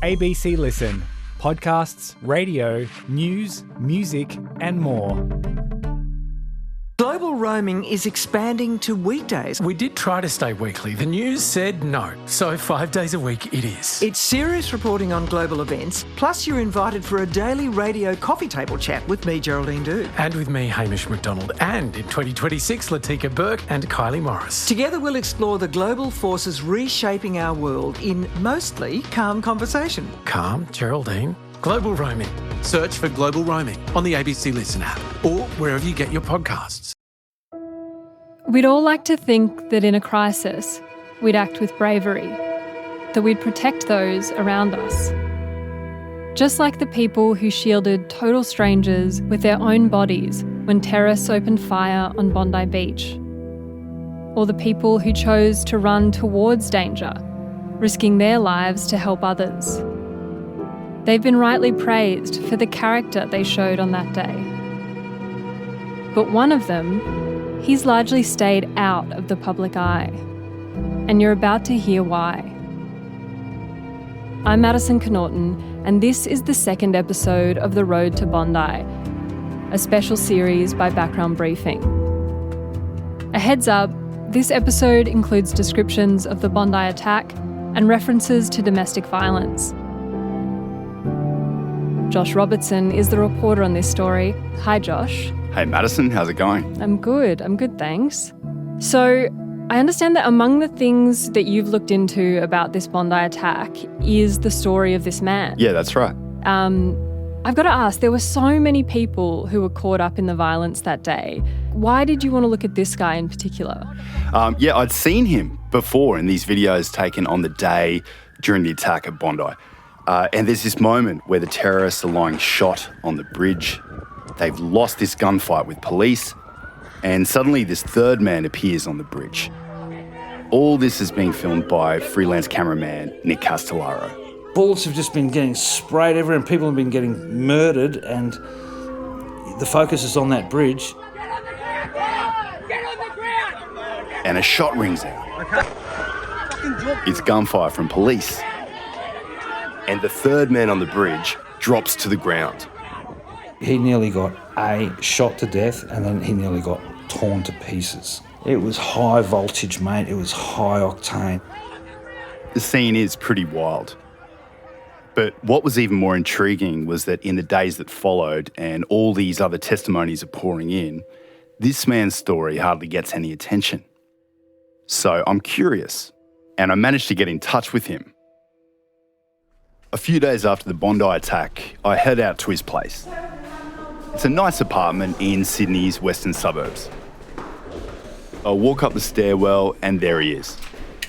ABC Listen. Podcasts, radio, news, music and more. Global roaming is expanding to weekdays. We did try to stay weekly. The news said no, so 5 days a week it is. It's serious reporting on global events, plus you're invited for a daily radio coffee table chat with me, Geraldine Doob. And with me, Hamish McDonald, and in 2026, Latika Burke and Kylie Morris. Together we'll explore the global forces reshaping our world in mostly calm conversation. Calm, Geraldine. Global roaming. Search for Global Roaming on the ABC Listen app or wherever you get your podcasts. We'd all like to think that in a crisis, we'd act with bravery, that we'd protect those around us. Just like the people who shielded total strangers with their own bodies when terrorists opened fire on Bondi Beach. Or the people who chose to run towards danger, risking their lives to help others. They've been rightly praised for the character they showed on that day. But one of them, he's largely stayed out of the public eye. And you're about to hear why. I'm Madison Connaughton, and this is the second episode of The Road to Bondi, a special series by Background Briefing. A heads up, this episode includes descriptions of the Bondi attack and references to domestic violence. Josh Robertson is the reporter on this story. Hi, Josh. Hey, Madison, how's it going? I'm good, thanks. So, I understand that among the things that you've looked into about this Bondi attack is the story of this man. Yeah, that's right. I've got to ask, there were so many people who were caught up in the violence that day. Why did you want to look at this guy in particular? Yeah, I'd seen him before in these videos taken on the day during the attack at Bondi. And there's this moment where the terrorists are lying shot on the bridge. They've lost this gunfight with police, and suddenly this third man appears on the bridge. All this is being filmed by freelance cameraman Nick Castellaro. Bullets have just been getting sprayed everywhere and people have been getting murdered, and the focus is on that bridge. And a shot rings out. It's gunfire from police. And the third man on the bridge drops to the ground. He nearly got shot to death, and then he nearly got torn to pieces. It was high voltage, mate. It was high octane. The scene is pretty wild. But what was even more intriguing was that in the days that followed, and all these other testimonies are pouring in, this man's story hardly gets any attention. So I'm curious, and I managed to get in touch with him. A few days after the Bondi attack, I head out to his place. It's a nice apartment in Sydney's western suburbs. I walk up the stairwell and there he is.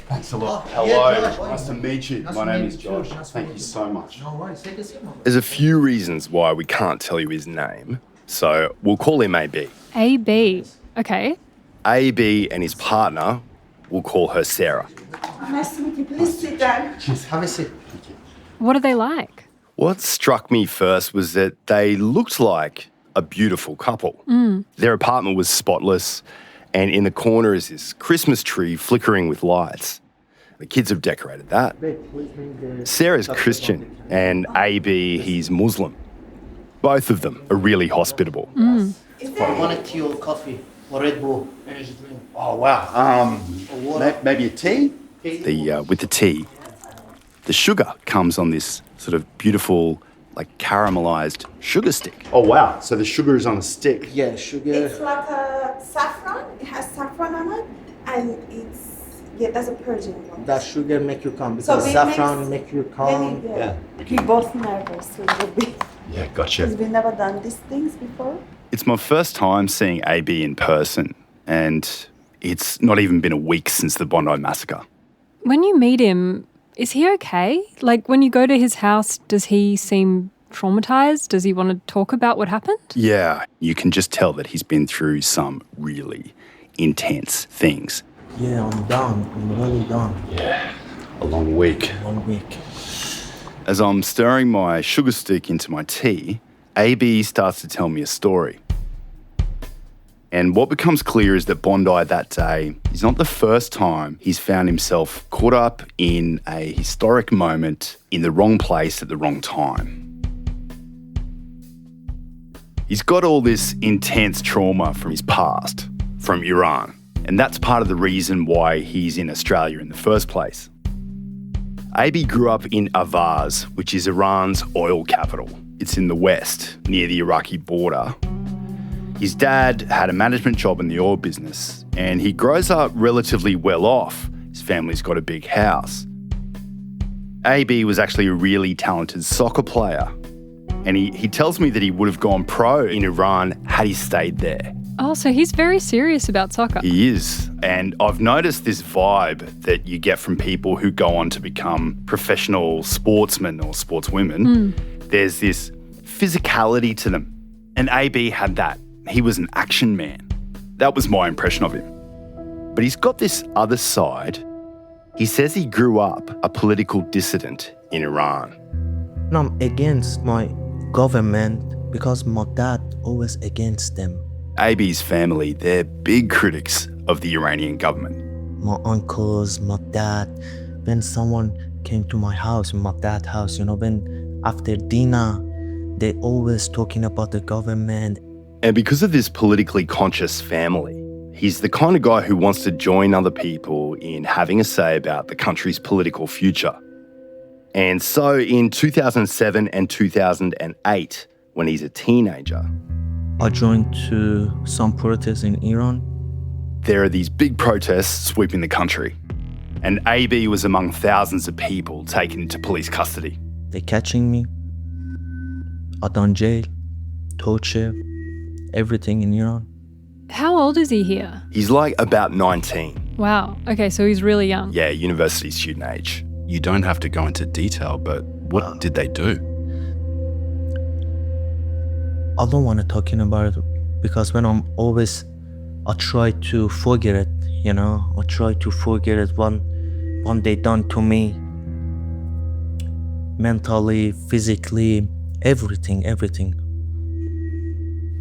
Thanks a lot. Hello, nice to meet you. My name is Josh. Thank you so much. No worries, take a seat. There's a few reasons why we can't tell you his name, so we'll call him AB. AB, okay. AB and his partner, we'll call her Sarah. Nice to meet you. Please sit down. Cheers. Have a seat. What are they like? What struck me first was that they looked like a beautiful couple. Their apartment was spotless, and in the corner is this Christmas tree flickering with lights. The kids have decorated that. Sarah's Christian, and AB, he's Muslim. Both of them are really hospitable. I want a tea or coffee or Red Bull. Energy drink. Oh, wow. Maybe a tea? With the tea, the sugar comes on this sort of beautiful, like caramelized sugar stick. Oh, wow. So the sugar is on a stick. Yeah, sugar. It's like a saffron. It has saffron on it, and that's a Persian one. That sugar make you calm because saffron make you calm. Yeah. We both nervous a little bit. Yeah, gotcha. Because we've never done these things before. It's my first time seeing AB in person, and it's not even been a week since the Bondi massacre. When you meet him, is he okay? Like, when you go to his house, does he seem traumatised? Does he want to talk about what happened? Yeah, you can just tell that he's been through some really intense things. Yeah, I'm down. I'm really down. Yeah, a long week. 1 week. As I'm stirring my sugar stick into my tea, AB starts to tell me a story. And what becomes clear is that Bondi that day is not the first time he's found himself caught up in a historic moment in the wrong place at the wrong time. He's got all this intense trauma from his past, from Iran, and that's part of the reason why he's in Australia in the first place. AB grew up in Avaz, which is Iran's oil capital. It's in the west, near the Iraqi border. His dad had a management job in the oil business, and he grows up relatively well off. His family's got a big house. AB was actually a really talented soccer player, and he tells me that he would have gone pro in Iran had he stayed there. Oh, so he's very serious about soccer. He is. And I've noticed this vibe that you get from people who go on to become professional sportsmen or sportswomen. There's this physicality to them. And AB had that. He was an action man. That was my impression of him. But he's got this other side. He says he grew up a political dissident in Iran. I'm against my government because my dad always against them. AB's family, they're big critics of the Iranian government. My uncles, my dad, when someone came to my house, my dad's house, when after dinner, they always talking about the government. And because of this politically conscious family, he's the kind of guy who wants to join other people in having a say about the country's political future. And so in 2007 and 2008, when he's a teenager, I joined to some protests in Iran. There are these big protests sweeping the country. And AB was among thousands of people taken into police custody. They catching me. I done jail, torture, everything in Iran. How old is he here? He's like about 19. Wow. Okay, so he's really young. Yeah, university student age. You don't have to go into detail, but what did they do? I don't want to talk about it because when I try to forget it, I try to forget it what they done to me. Mentally, physically, everything.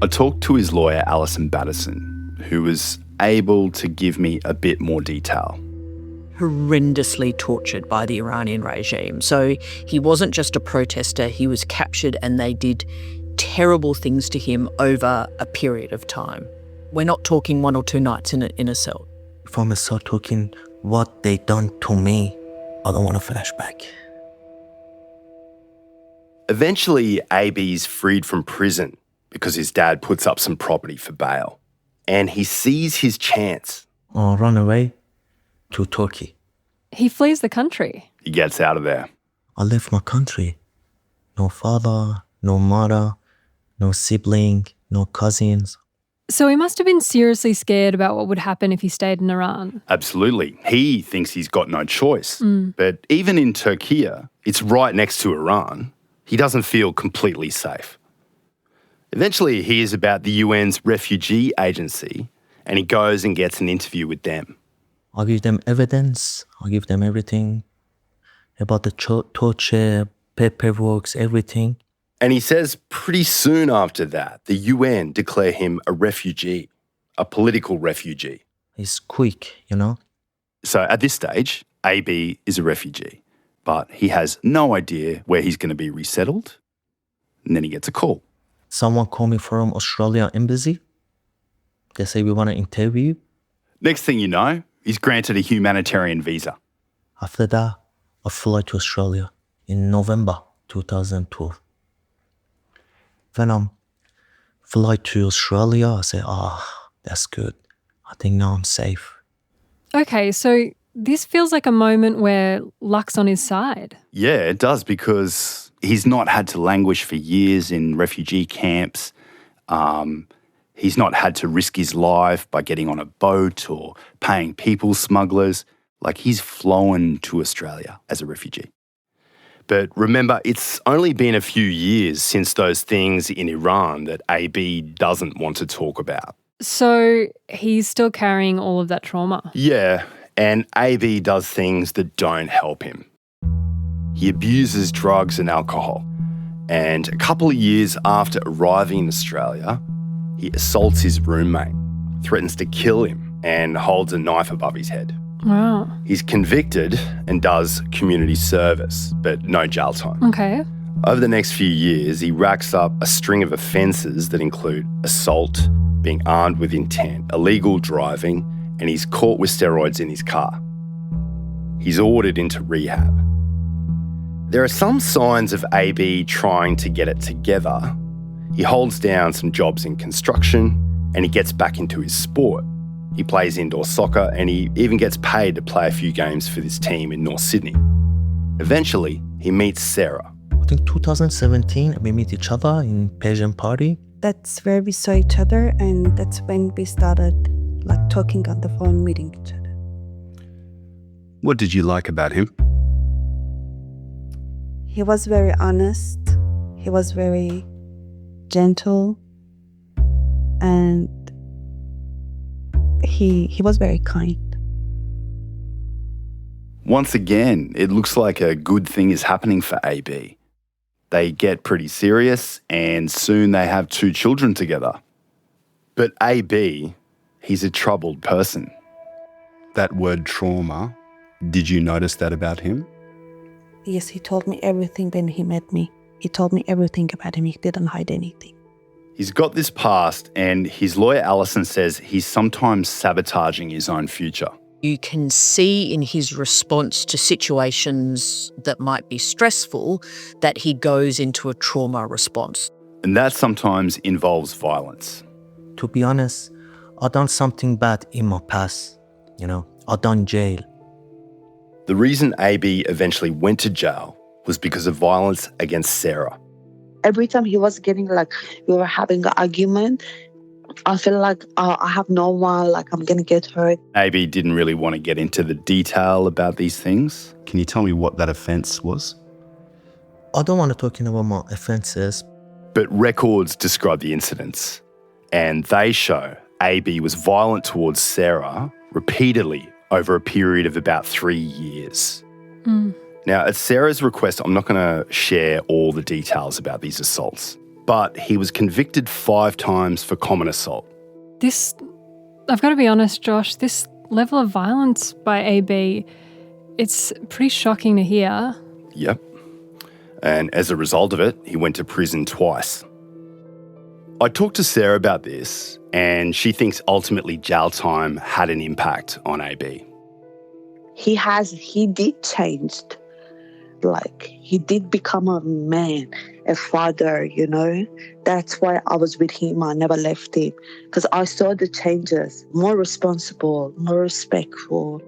I talked to his lawyer, Alison Batterson, who was able to give me a bit more detail. Horrendously tortured by the Iranian regime. So he wasn't just a protester, he was captured and they did terrible things to him over a period of time. We're not talking 1 or 2 nights in a cell. If I'm start talking what they done to me, I don't want to flashback. Eventually, AB's freed from prison because his dad puts up some property for bail. And he sees his chance. I'll run away to Turkey. He flees the country. He gets out of there. I left my country. No father, no mother, no sibling, no cousins. So he must have been seriously scared about what would happen if he stayed in Iran. Absolutely. He thinks he's got no choice. But even in Turkey, it's right next to Iran, he doesn't feel completely safe. Eventually he hears about the UN's refugee agency and he goes and gets an interview with them. I give them evidence, I give them everything about the torture, paperwork, everything. And he says pretty soon after that, the UN declare him a refugee, a political refugee. It's quick, So at this stage, AB is a refugee, but he has no idea where he's going to be resettled. And then he gets a call. Someone called me from Australia embassy. They say we want to interview you. Next thing you know, he's granted a humanitarian visa. After that, I flew to Australia in November 2012. When I fly to Australia, I say, that's good. I think now I'm safe. Okay, so this feels like a moment where luck's on his side. Yeah, it does, because he's not had to languish for years in refugee camps. He's not had to risk his life by getting on a boat or paying people smugglers. Like, he's flown to Australia as a refugee. But remember, it's only been a few years since those things in Iran that AB doesn't want to talk about. So he's still carrying all of that trauma? Yeah, and AB does things that don't help him. He abuses drugs and alcohol. And a couple of years after arriving in Australia, he assaults his roommate. threatens to kill him and holds a knife above his head. Wow. He's convicted and does community service, but no jail time. Okay. Over the next few years, he racks up a string of offences that include assault, being armed with intent, illegal driving, and he's caught with steroids in his car. He's ordered into rehab. There are some signs of AB trying to get it together. He holds down some jobs in construction and he gets back into his sport. He plays indoor soccer and he even gets paid to play a few games for this team in North Sydney. Eventually, he meets Sarah. I think 2017, we meet each other in Persian party. That's where we saw each other, and that's when we started talking on the phone, meeting each other. What did you like about him? He was very honest. He was very gentle, and he was very kind. Once again, it looks like a good thing is happening for AB. They get pretty serious and soon they have 2 children together. But AB, he's a troubled person. That word trauma, did you notice that about him? Yes, he told me everything when he met me. He told me everything about him. He didn't hide anything. He's got this past and his lawyer Alison says he's sometimes sabotaging his own future. You can see in his response to situations that might be stressful that he goes into a trauma response. And that sometimes involves violence. To be honest, I done something bad in my past. I done jail. The reason AB eventually went to jail was because of violence against Sarah. Every time he was getting we were having an argument, I feel like I have no one, I'm going to get hurt. AB didn't really want to get into the detail about these things. Can you tell me what that offence was? I don't want to talk about my offences. But records describe the incidents, and they show AB was violent towards Sarah repeatedly over a period of about 3 years. Now, at Sarah's request, I'm not going to share all the details about these assaults, but he was convicted 5 times for common assault. I've got to be honest, Josh, this level of violence by AB, it's pretty shocking to hear. Yep. And as a result of it, he went to prison twice. I talked to Sarah about this, and she thinks ultimately jail time had an impact on AB. He did change. He did become a man, a father, That's why I was with him. I never left him because I saw the changes, more responsible, more respectful.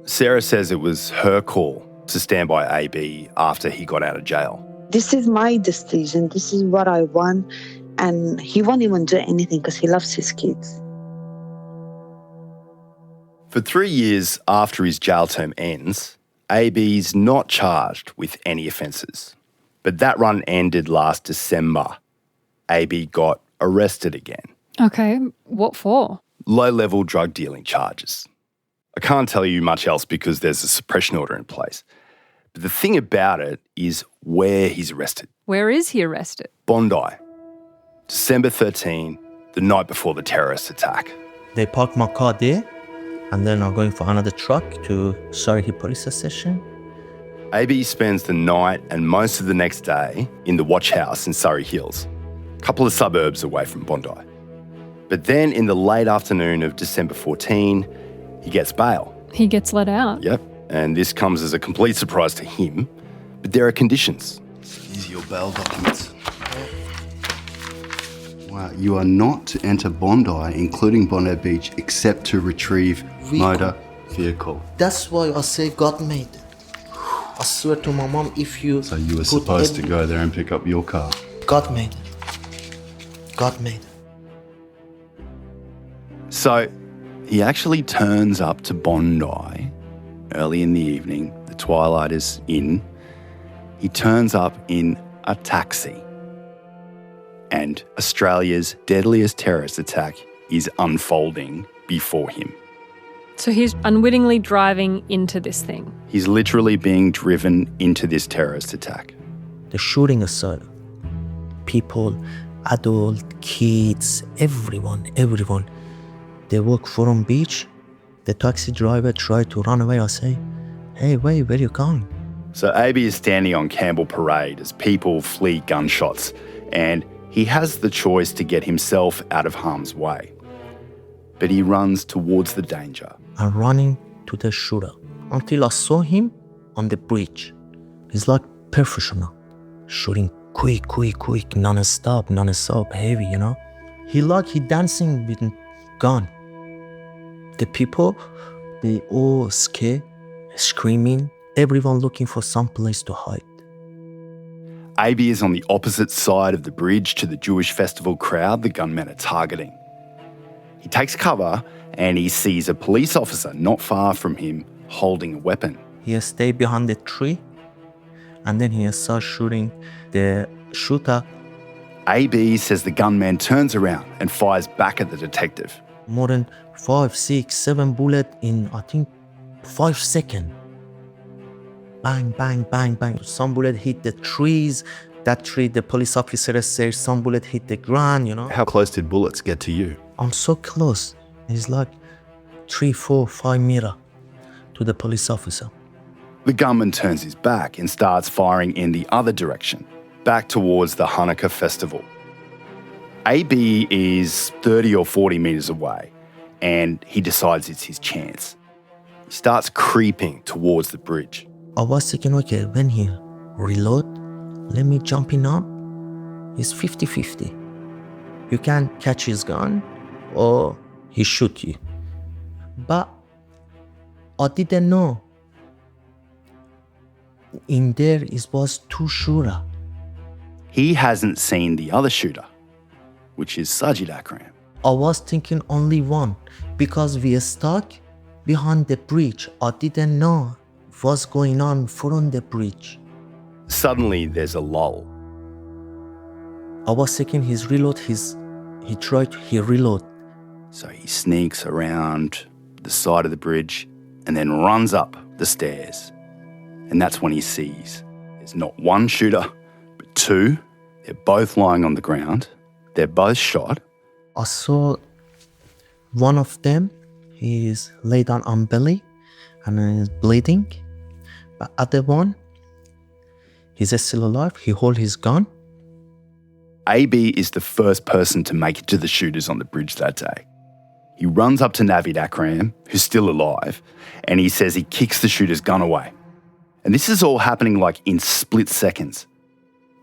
Sarah says it was her call to stand by AB after he got out of jail. This is my decision. This is what I want. And he won't even do anything because he loves his kids. For 3 years after his jail term ends, AB's not charged with any offences. But that run ended last December. AB got arrested again. Okay, what for? Low-level drug dealing charges. I can't tell you much else because there's a suppression order in place. But the thing about it is where he's arrested. Where is he arrested? Bondi. December 13, the night before the terrorist attack. They parked my car there, and then I'm going for another truck to Surrey Police Station. AB spends the night and most of the next day in the watch house in Surrey Hills, a couple of suburbs away from Bondi. But then in the late afternoon of December 14, he gets bail. He gets let out? Yep, and this comes as a complete surprise to him, but there are conditions. These are your bail documents. Wow, you are not to enter Bondi, including Bondi Beach, except to retrieve motor vehicle. That's why I say God made it. I swear to my mom, if you... So you were supposed to go there and pick up your car? God made it. God made it. So he actually turns up to Bondi early in the evening. The twilight is in. He turns up in a taxi. And Australia's deadliest terrorist attack is unfolding before him. So he's unwittingly driving into this thing. He's literally being driven into this terrorist attack. The shooting aside, people, adult, kids, everyone, They walk from beach. The taxi driver tried to run away. I say, hey, wait, where you going? So AB is standing on Campbell Parade as people flee gunshots, and he has the choice to get himself out of harm's way. But he runs towards the danger. I'm running to the shooter until I saw him on the bridge. He's like professional, shooting quick, non-stop, heavy, you know. He dancing with gun. The people, they all scared, screaming, everyone looking for some place to hide. AB is on the opposite side of the bridge to the Jewish festival crowd the gunmen are targeting. He takes cover and he sees a police officer not far from him holding a weapon. He stayed behind the tree and then he starts shooting the shooter. AB says the gunman turns around and fires back at the detective. More than 5, 6, 7 bullets in, I think, 5 seconds. Bang, bang, bang, bang. Some bullet hit the trees. That tree, the police officer says some bullet hit the ground, you know. How close did bullets get to you? I'm so close. It's like 3, 4, 5 meters to the police officer. The gunman turns his back and starts firing in the other direction, back towards the Hanukkah festival. AB is 30 or 40 metres away, and he decides it's his chance. He starts creeping towards the bridge. I was thinking, okay, when he reload, let me jump in up. It's 50-50. You can catch his gun or he shoot you. But I didn't know. In there it was 2 shooters. He hasn't seen the other shooter, which is Sajid Akram. I was thinking only one because we are stuck behind the bridge. I didn't know what's going on from the bridge. Suddenly there's a lull. I was thinking his reload, he reload. So he sneaks around the side of the bridge and then runs up the stairs. And that's when he sees there's not one shooter, but 2. They're both lying on the ground. They're both shot. I saw one of them, he is laid on belly and is bleeding. But other one, he's still alive. He hold his gun. AB is the first person to make it to the shooters on the bridge that day. He runs up to Navid Akram, who's still alive, and he says he kicks the shooter's gun away. And this is all happening like in split seconds.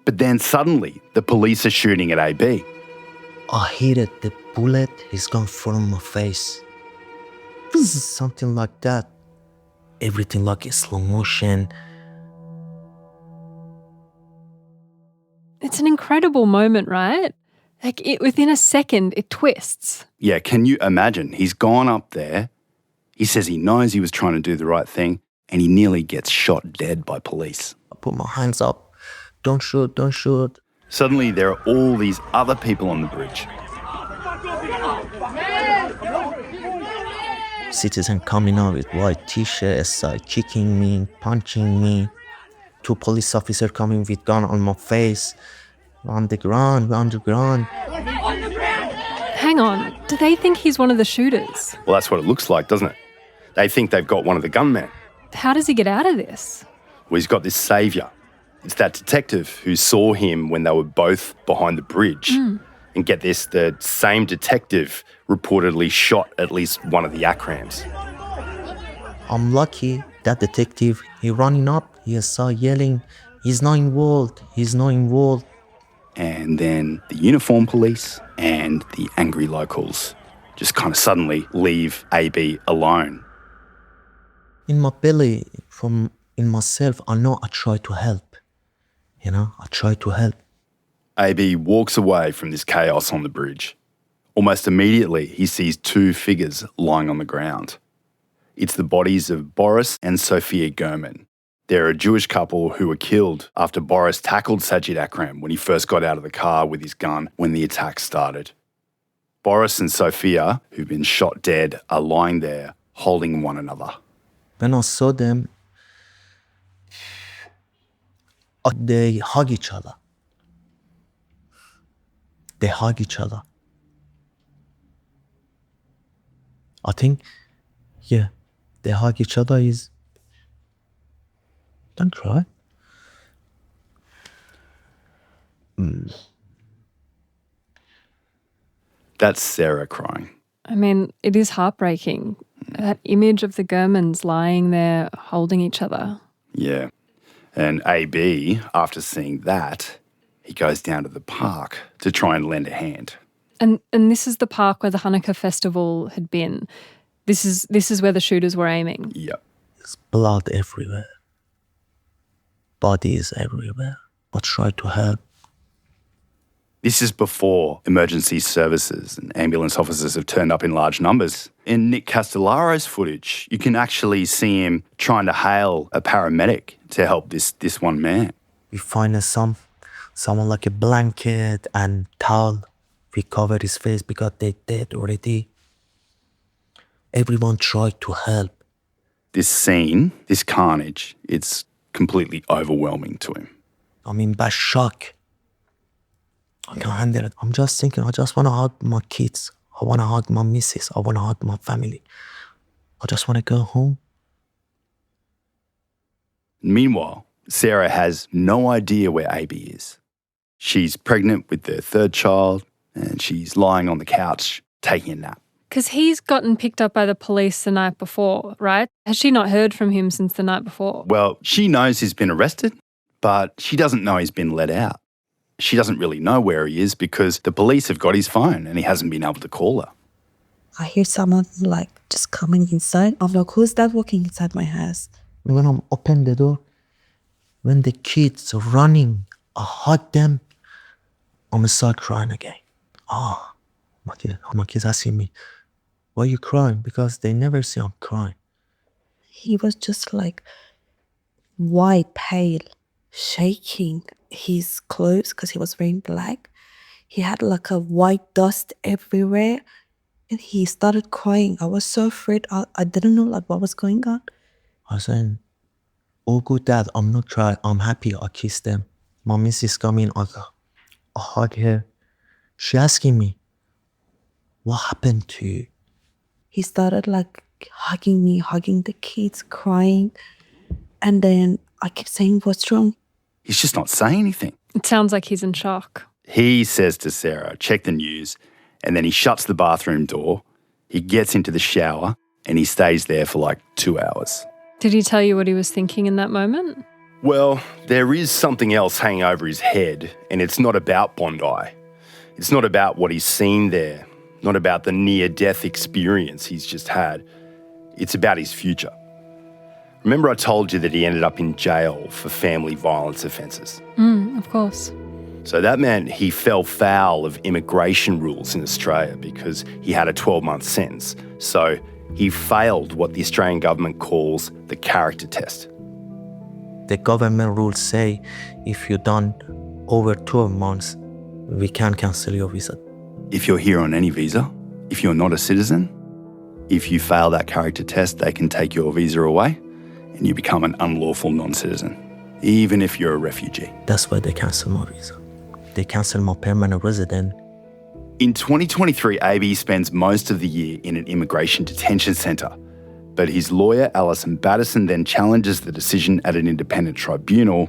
But then suddenly, the police are shooting at AB. I hit it, the bullet is gone from my face. Something like that. Everything like a slow motion. It's an incredible moment, right? Within a second, it twists. Yeah, can you imagine? He's gone up there. He says he knows he was trying to do the right thing, and he nearly gets shot dead by police. I put my hands up. Don't shoot, don't shoot. Suddenly, there are all these other people on the bridge. Citizen coming out with white t-shirts, start kicking me, punching me. 2 police officers coming with gun on my face. We're on the ground. Hang on, do they think he's one of the shooters? Well, that's what it looks like, doesn't it? They think they've got one of the gunmen. How does he get out of this? Well, he's got this saviour. It's that detective who saw him when they were both behind the bridge. And get this, the same detective reportedly shot at least one of the Akrams. I'm lucky that detective, he running up, he saw yelling, he's not involved. And then the uniformed police and the angry locals just kind of suddenly leave AB alone. In my belly, in myself, I know I try to help. I try to help. AB walks away from this chaos on the bridge. Almost immediately, he sees 2 figures lying on the ground. It's the bodies of Boris and Sophia Gurman. They're a Jewish couple who were killed after Boris tackled Sajid Akram when he first got out of the car with his gun when the attack started. Boris and Sophia, who've been shot dead, are lying there holding one another. When I saw them, they hug each other. I think, yeah, they hug each other is... Don't cry. That's Sarah crying. I mean, it is heartbreaking. That image of the Gurmans lying there holding each other. Yeah. And AB, after seeing that, he goes down to the park to try and lend a hand. And this is the park where the Hanukkah festival had been. This is where the shooters were aiming. Yep. There's blood everywhere. Bodies everywhere. I try to help. This is before emergency services and ambulance officers have turned up in large numbers. In Nick Castellaro's footage, you can actually see him trying to hail a paramedic to help this one man. We find someone like a blanket and towel. We cover his face because they're dead already. Everyone tried to help. This scene, this carnage, it's completely overwhelming to him. I'm in bad shock. I can't handle it. I'm just thinking, I just want to hug my kids. I want to hug my missus. I want to hug my family. I just want to go home. Meanwhile, Sarah has no idea where AB is. She's pregnant with their third child and she's lying on the couch taking a nap. Because he's gotten picked up by the police the night before, right? Has she not heard from him since the night before? Well, she knows he's been arrested, but she doesn't know he's been let out. She doesn't really know where he is because the police have got his phone and he hasn't been able to call her. I hear someone like just coming inside. I'm like, who's that walking inside my house? When I'm open the door, when the kids are running, I hug them, I'm start crying again. My kids asking me, why are you crying? Because they never see I'm crying. He was just like white, pale, shaking his clothes because he was wearing black. He had like a white dust everywhere and he started crying. I was so afraid. I didn't know like what was going on. I said, oh good dad, I'm not crying. I'm happy. I kiss them. My missus coming. I hug her. She asking me, what happened to you? He started like hugging me, hugging the kids, crying. And then I kept saying, what's wrong? He's just not saying anything. It sounds like he's in shock. He says to Sarah, check the news, and then he shuts the bathroom door, he gets into the shower, and he stays there for like 2 hours. Did he tell you what he was thinking in that moment? Well, there is something else hanging over his head, and it's not about Bondi. It's not about what he's seen there, not about the near-death experience he's just had. It's about his future. Remember I told you that he ended up in jail for family violence offences? Of course. So that meant he fell foul of immigration rules in Australia because he had a 12-month sentence. So he failed what the Australian government calls the character test. The government rules say if you've done over 12 months, we can cancel your visa. If you're here on any visa, if you're not a citizen, if you fail that character test, they can take your visa away and you become an unlawful non-citizen, even if you're a refugee. That's why they cancel my visa. They cancel my permanent resident. In 2023, AB spends most of the year in an immigration detention centre, but his lawyer, Alison Battison, then challenges the decision at an independent tribunal,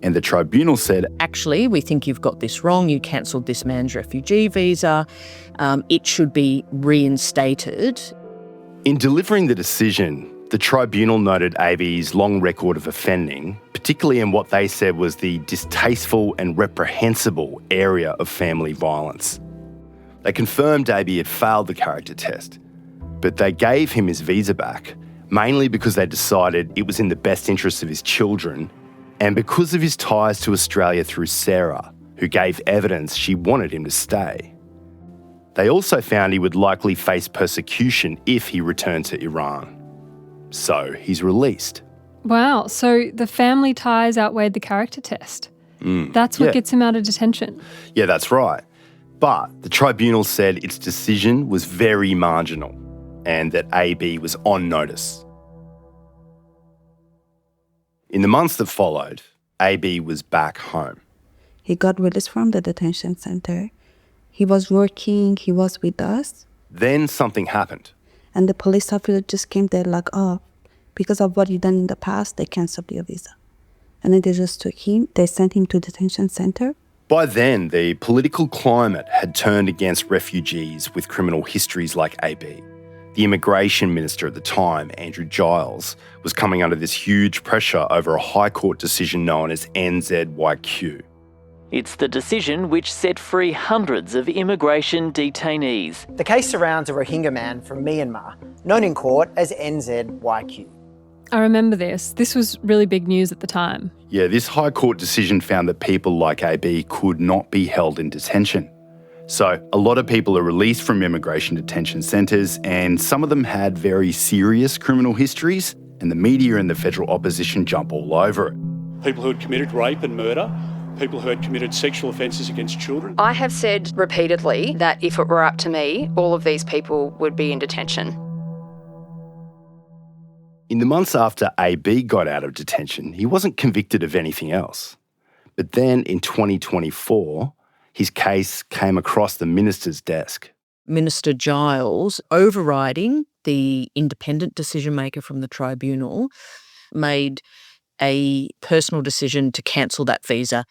and the tribunal said, actually, we think you've got this wrong. You cancelled this man's refugee visa. It should be reinstated. In delivering the decision, the tribunal noted AB's long record of offending, particularly in what they said was the distasteful and reprehensible area of family violence. They confirmed AB had failed the character test, but they gave him his visa back, mainly because they decided it was in the best interest of his children and because of his ties to Australia through Sarah, who gave evidence she wanted him to stay. They also found he would likely face persecution if he returned to Iran. So he's released. Wow, so the family ties outweighed the character test. That's what gets him out of detention. Yeah, that's right. But the tribunal said its decision was very marginal and that AB was on notice. In the months that followed, AB was back home. He got released from the detention center. He was working, he was with us. Then something happened. And the police officer just came there like, oh, because of what you done in the past, they cancelled your visa. And then they just took him, they sent him to detention center. By then, the political climate had turned against refugees with criminal histories like AB. The immigration minister at the time, Andrew Giles, was coming under this huge pressure over a High Court decision known as NZYQ. It's the decision which set free hundreds of immigration detainees. The case surrounds a Rohingya man from Myanmar, known in court as NZYQ. I remember this. This was really big news at the time. Yeah, this High Court decision found that people like AB could not be held in detention. So a lot of people are released from immigration detention centres, and some of them had very serious criminal histories, and the media and the federal opposition jump all over it. People who had committed rape and murder, people who had committed sexual offences against children. I have said repeatedly that if it were up to me, all of these people would be in detention. In the months after AB got out of detention, he wasn't convicted of anything else. But then in 2024, his case came across the minister's desk. Minister Giles, overriding the independent decision-maker from the tribunal, made a personal decision to cancel that visa.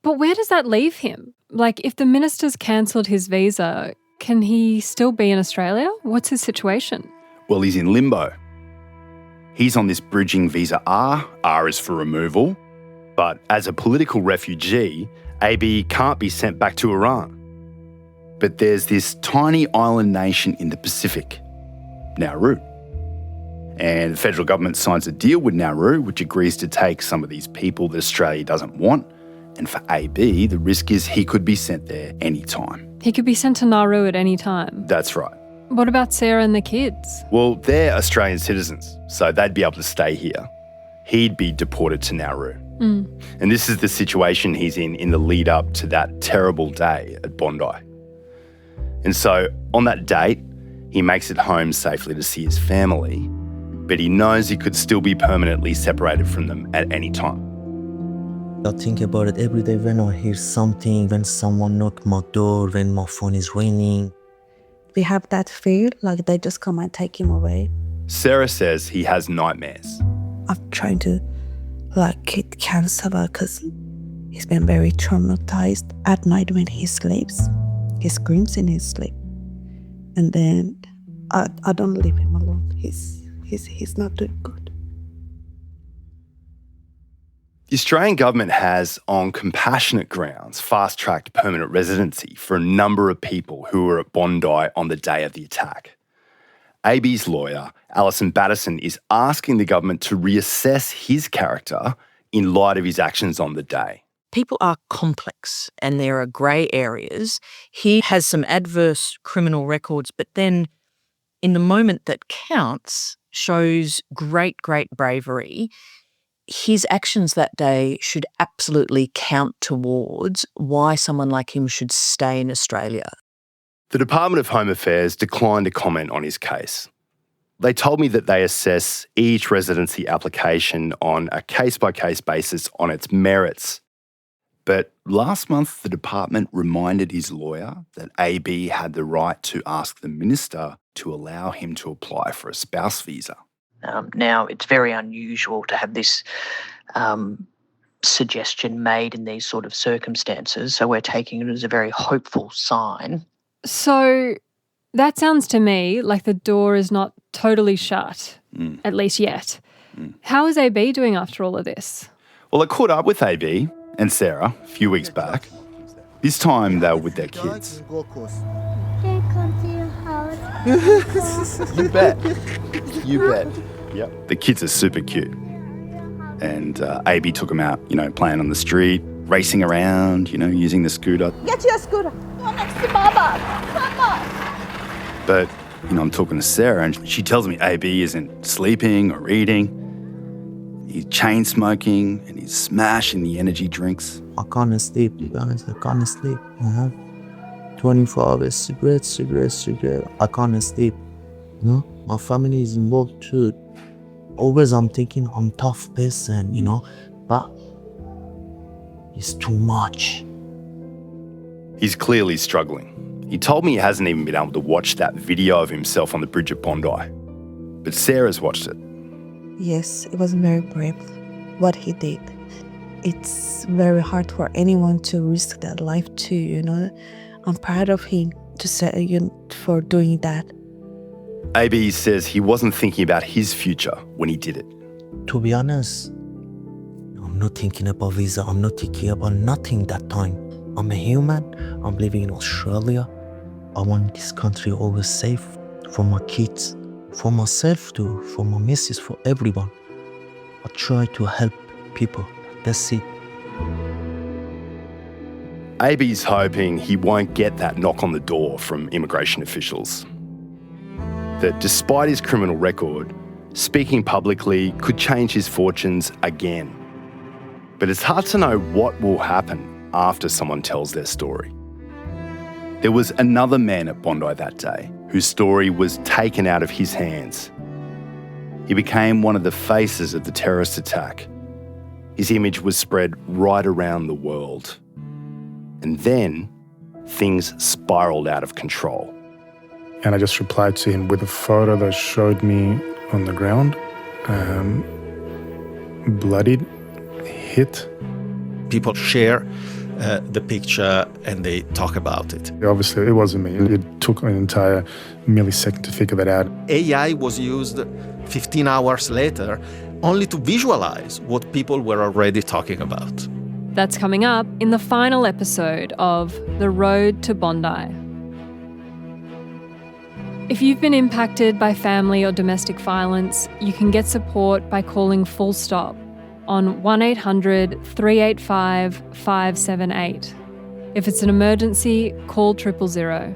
But where does that leave him? Like, if the minister's cancelled his visa, can he still be in Australia? What's his situation? Well, he's in limbo. He's on this bridging visa R. R is for removal. But as a political refugee, AB can't be sent back to Iran. But there's this tiny island nation in the Pacific, Nauru. And the federal government signs a deal with Nauru, which agrees to take some of these people that Australia doesn't want. And for AB, the risk is he could be sent there anytime. He could be sent to Nauru at any time. That's right. What about Sarah and the kids? Well, they're Australian citizens, so they'd be able to stay here. He'd be deported to Nauru. And this is the situation he's in the lead up to that terrible day at Bondi. And so on that date, he makes it home safely to see his family, but he knows he could still be permanently separated from them at any time. I think about it every day when I hear something, when someone knocks my door, when my phone is ringing. We have that fear, like they just come and take him away. Sarah says he has nightmares. I'm trying to get counselor because he's been very traumatized at night when he sleeps. He screams in his sleep. And then I don't leave him alone. He's not doing good. The Australian government has, on compassionate grounds, fast-tracked permanent residency for a number of people who were at Bondi on the day of the attack. AB's lawyer, Alison Batterson, is asking the government to reassess his character in light of his actions on the day. People are complex and there are grey areas. He has some adverse criminal records, but then in the moment that counts, shows great bravery. His actions that day should absolutely count towards why someone like him should stay in Australia. The Department of Home Affairs declined to comment on his case. They told me that they assess each residency application on a case-by-case basis on its merits. But last month, the department reminded his lawyer that AB had the right to ask the minister to allow him to apply for a spouse visa. Now, it's very unusual to have this suggestion made in these sort of circumstances, so we're taking it as a very hopeful sign. So that sounds to me like the door is not totally shut, at least yet. How is AB doing after all of this? Well, I caught up with AB and Sarah a few weeks back. This time they were with their kids. You bet. You bet. Yep. The kids are super cute. And AB took them out, playing on the street, racing around, using the scooter. Get your scooter. Go next to Baba. Baba. But, I'm talking to Sarah and she tells me AB isn't sleeping or eating. He's chain smoking and he's smashing the energy drinks. I can't sleep, to be honest. I can't sleep. 24 hours, cigarette. I can't sleep. My family is involved too. Always I'm thinking I'm tough person, but it's too much. He's clearly struggling. He told me he hasn't even been able to watch that video of himself on the bridge at Bondi. But Sarah's watched it. Yes, it was very brave what he did. It's very hard for anyone to risk their life too, you know. I'm proud of him for doing that. AB says he wasn't thinking about his future when he did it. To be honest, I'm not thinking about visa. I'm not thinking about nothing that time. I'm a human. I'm living in Australia. I want this country always safe for my kids, for myself too, for my missus, for everyone. I try to help people. That's it. AB's hoping he won't get that knock on the door from immigration officials. That despite his criminal record, speaking publicly could change his fortunes again. But it's hard to know what will happen after someone tells their story. There was another man at Bondi that day whose story was taken out of his hands. He became one of the faces of the terrorist attack. His image was spread right around the world. And then things spiralled out of control. And I just replied to him with a photo that showed me on the ground, bloodied, hit. People share the picture and they talk about it. Obviously, it wasn't me. It took an entire millisecond to figure that out. AI was used 15 hours later only to visualize what people were already talking about. That's coming up in the final episode of The Road to Bondi. If you've been impacted by family or domestic violence, you can get support by calling Full Stop on 1800 385 578. If it's an emergency, call 000.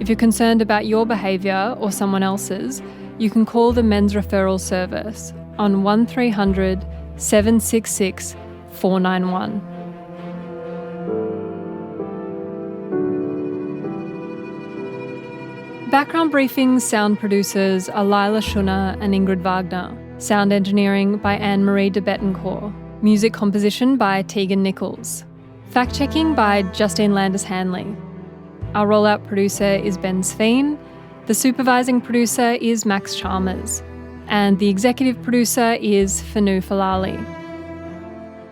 If you're concerned about your behaviour or someone else's, you can call the Men's Referral Service on 1300 766 491. Background Briefing's sound producers are Lila Schunner and Ingrid Wagner. Sound engineering by Anne-Marie de Bettencourt. Music composition by Tegan Nichols. Fact-checking by Justine Landis-Hanley. Our rollout producer is Ben Sveen. The supervising producer is Max Chalmers. And the executive producer is Fanu Falali.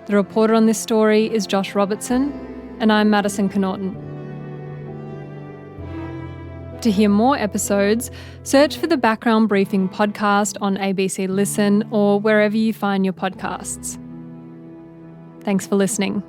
The reporter on this story is Josh Robertson, and I'm Madison Connaughton. To hear more episodes, search for the Background Briefing podcast on ABC Listen or wherever you find your podcasts. Thanks for listening.